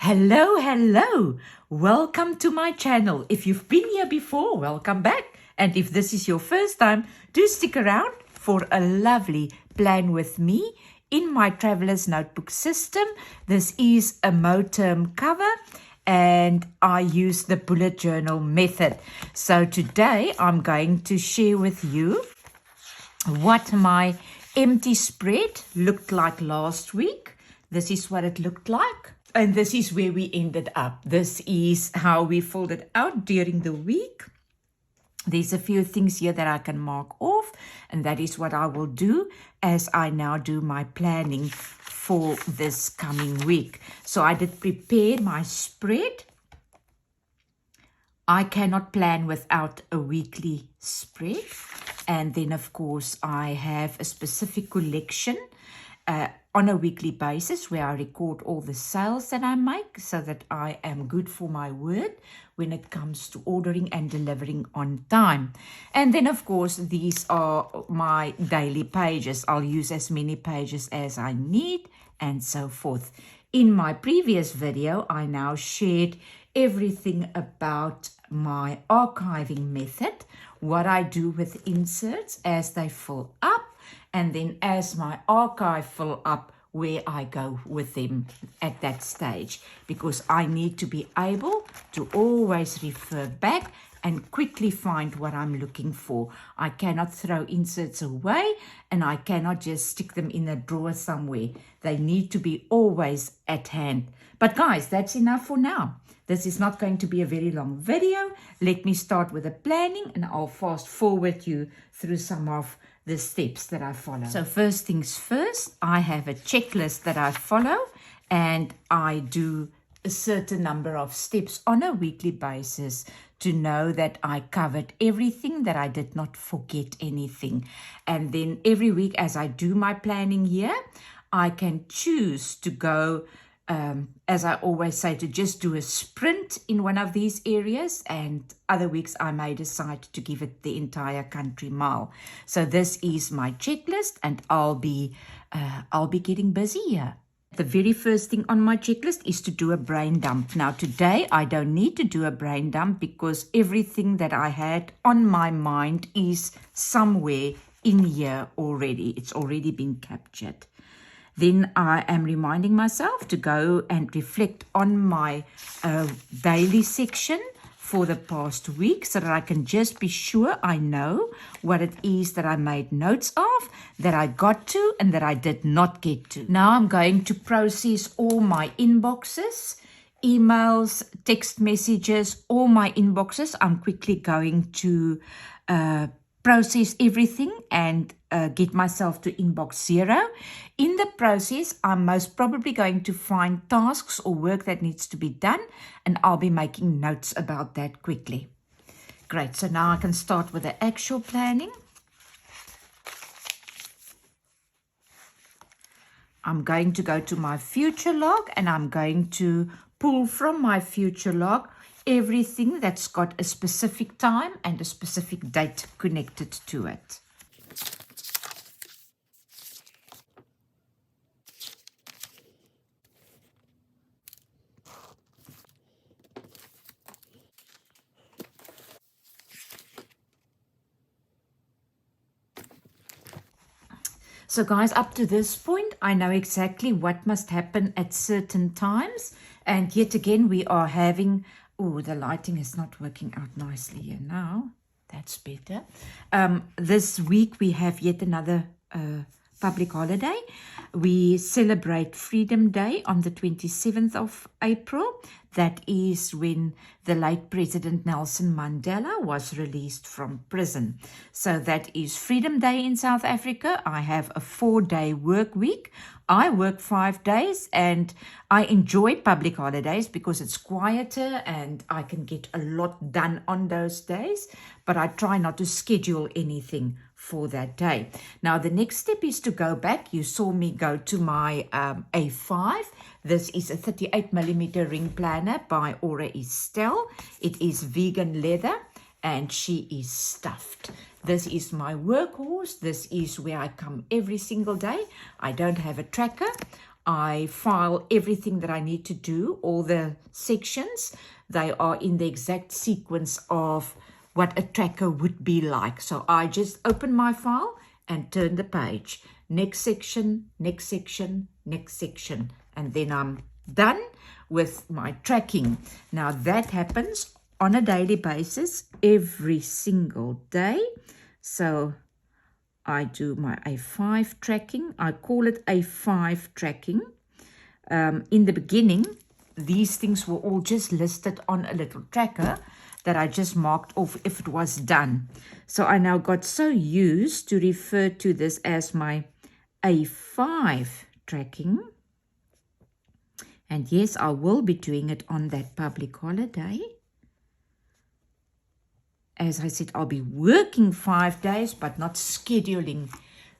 Hello. Welcome to my channel. If you've been here before, welcome back. And if this is your first time, do stick around for a lovely plan with me in my Traveler's Notebook system. This is a Moterm cover and I use the bullet journal method. So today I'm going to share with you what my empty spread looked like last week. This is what it looked like. And this is where we ended up. This is how we filled it out during the week. There's a few things here that I can mark off, and that is what I will do as I now do my planning for this coming week. So I did prepare my spread. I cannot plan without a weekly spread. And then, of course, I have a specific collection on a weekly basis where I record all the sales that I make so that I am good for my word when it comes to ordering and delivering on time. And then, of course, these are my daily pages. I'll use as many pages as I need and so forth. In my previous video, I now shared everything about my archiving method, what I do with inserts as they fill up, and then as my archive fill up, where I go with them at that stage, because I need to be able to always refer back and quickly find what I'm looking for. I cannot throw inserts away and I cannot just stick them in a drawer somewhere. They need to be always at hand. But guys, that's enough for now. This is not going to be a very long video. Let me start with the planning and I'll fast forward you through some of the steps that I follow. So first things first, I have a checklist that I follow and I do a certain number of steps on a weekly basis to know that I covered everything, that I did not forget anything. And then every week as I do my planning here, I can choose to go as I always say, to just do a sprint in one of these areas, and other weeks I may decide to give it the entire country mile. So this is my checklist, and I'll be getting busy here. The very first thing on my checklist is to do a brain dump. Now today I don't need to do a brain dump because everything that I had on my mind is somewhere in here already. It's already been captured. Then I am reminding myself to go and reflect on my daily section for the past week so that I can just be sure I know what it is that I made notes of, that I got to, and that I did not get to. Now I'm going to process all my inboxes, emails, text messages, all my inboxes. I'm quickly going to process everything and get myself to inbox 0. In the process, I'm most probably going to find tasks or work that needs to be done, and I'll be making notes about that quickly. Great, so now I can start with the actual planning. I'm going to go to my future log and I'm going to pull from my future log everything that's got a specific time and a specific date connected to it. So guys, up to this point, I know exactly what must happen at certain times. And yet again, we are having... Oh, the lighting is not working out nicely here now. That's better. This week we have yet another public holiday. We celebrate Freedom Day on the 27th of April. That is when the late President Nelson Mandela was released from prison. So that is Freedom Day in South Africa. I have a 4-day work week. I work 5 days and I enjoy public holidays because it's quieter and I can get a lot done on those days, but I try not to schedule anything for that day. Now the next step is to go back. You saw me go to my A5. This is a 38mm ring planner by Estelle. It is vegan leather and she is stuffed. This is my workhorse. This is where I come every single day. I don't have a tracker. I file everything that I need to do, all the sections. They are in the exact sequence of what a tracker would be like. So I just open my file and turn the page. Next section, next section, next section. And then I'm done with my tracking. Now that happens on a daily basis every single day. So I do my A5 tracking. I call it A5 tracking. In the beginning, these things were all just listed on a little tracker that I just marked off if it was done. So I now got so used to refer to this as my A5 tracking. And yes, I will be doing it on that public holiday. As I said, I'll be working 5 days, but not scheduling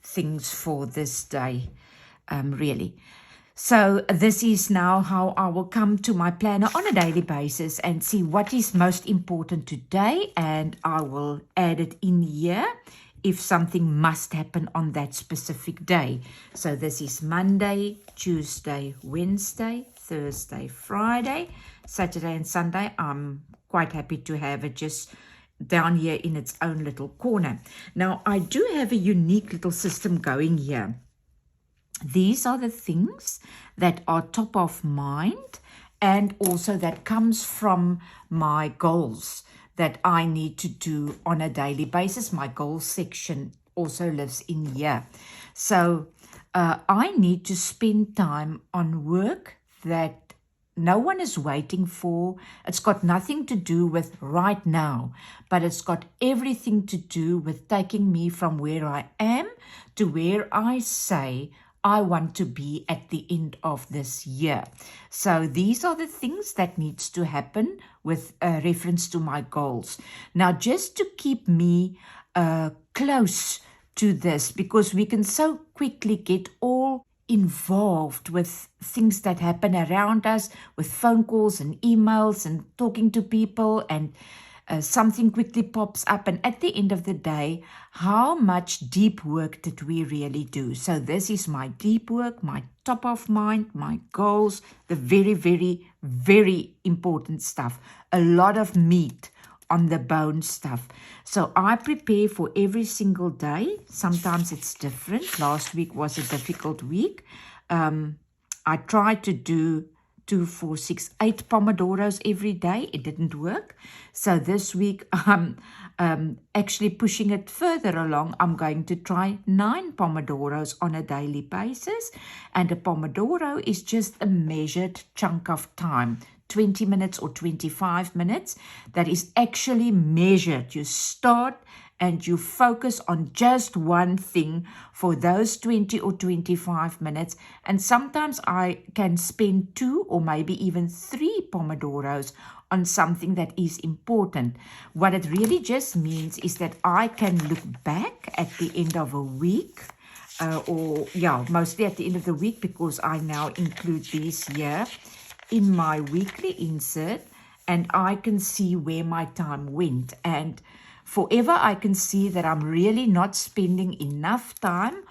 things for this day, really. So this is now how I will come to my planner on a daily basis and see what is most important today, and I will add it in here if something must happen on that specific day. So this is Monday, Tuesday, Wednesday, Thursday, Friday, Saturday and Sunday. I'm quite happy to have it just down here in its own little corner. Now, I do have a unique little system going here. These are the things that are top of mind and also that comes from my goals that I need to do on a daily basis. My goals section also lives in here. So I need to spend time on work that no one is waiting for. It's got nothing to do with right now, but it's got everything to do with taking me from where I am to where I say I want to be at the end of this year. So these are the things that needs to happen with reference to my goals. Now, just to keep me close to this, because we can so quickly get all involved with things that happen around us, with phone calls and emails and talking to people, and something quickly pops up, and at the end of the day, how much deep work did we really do? So this is my deep work, my top of mind, my goals, the very, very, very important stuff. A lot of meat on the bone stuff. So I prepare for every single day. Sometimes it's different. Last week was a difficult week. I tried to do 2, 4, 6, 8 pomodoros every day. It didn't work. So this week I'm actually pushing it further along. I'm going to try 9 pomodoros on a daily basis. And a pomodoro is just a measured chunk of time. 20 minutes or 25 minutes, that is actually measured. You start and you focus on just one thing for those 20 or 25 minutes. And sometimes I can spend 2 or maybe even 3 pomodoros on something that is important. What it really just means is that I can look back at the end of a week, mostly at the end of the week, because I now include these here in my weekly insert, and I can see where my time went. And forever I can see that I'm really not spending enough time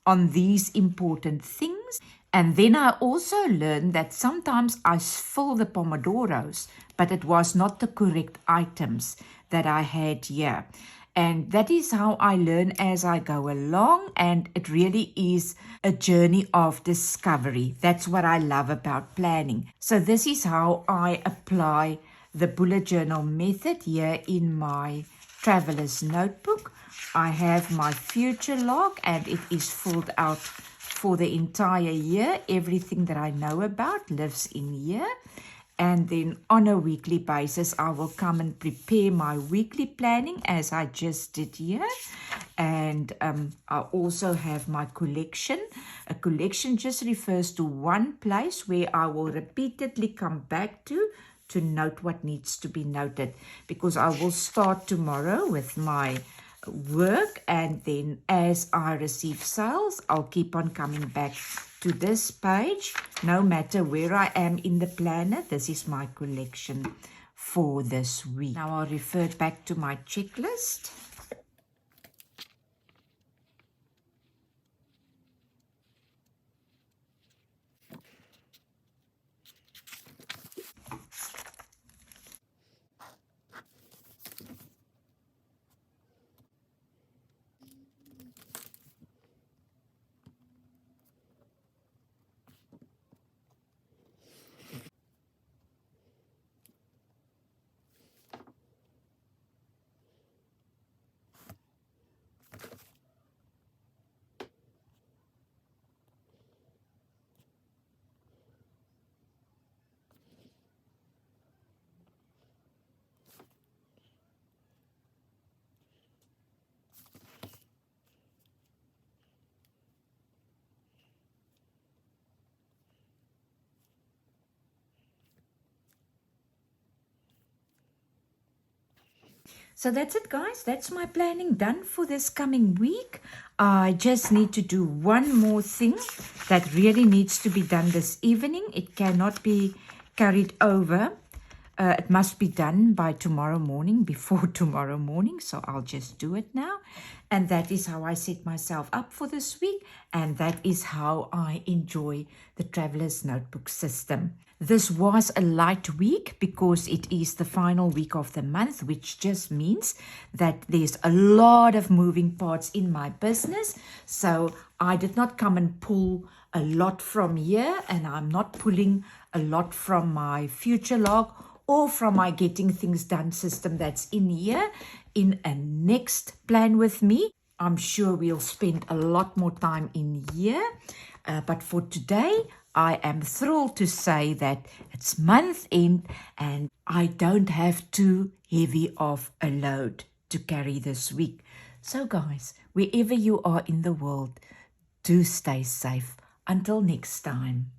on these important things. And then I also learned that sometimes I fill the pomodoros, but it was not the correct items that I had here. And that is how I learn as I go along, and it really is a journey of discovery. That's what I love about planning. So this is how I apply the bullet journal method here in my traveler's notebook. I have my future log, and it is filled out for the entire year. Everything that I know about lives in here. And then on a weekly basis, I will come and prepare my weekly planning as I just did here. And I also have my collection. A collection just refers to one place where I will repeatedly come back to note what needs to be noted. Because I will start tomorrow with my work, and then as I receive sales, I'll keep on coming back to this page. No matter where I am in the planner, this is my collection for this week. Now I'll refer back to my checklist. So that's it, guys. That's my planning done for this coming week. I just need to do one more thing that really needs to be done this evening. It cannot be carried over. It must be done by tomorrow morning, before tomorrow morning. So I'll just do it now. And that is how I set myself up for this week. And that is how I enjoy the Traveler's Notebook system. This was a light week because it is the final week of the month, which just means that there's a lot of moving parts in my business. So I did not come and pull a lot from here, and I'm not pulling a lot from my future log or from my getting things done system that's in here. In a next plan with me, I'm sure we'll spend a lot more time in here. But for today, I am thrilled to say that it's month end and I don't have too heavy of a load to carry this week. So guys, wherever you are in the world, do stay safe. Until next time.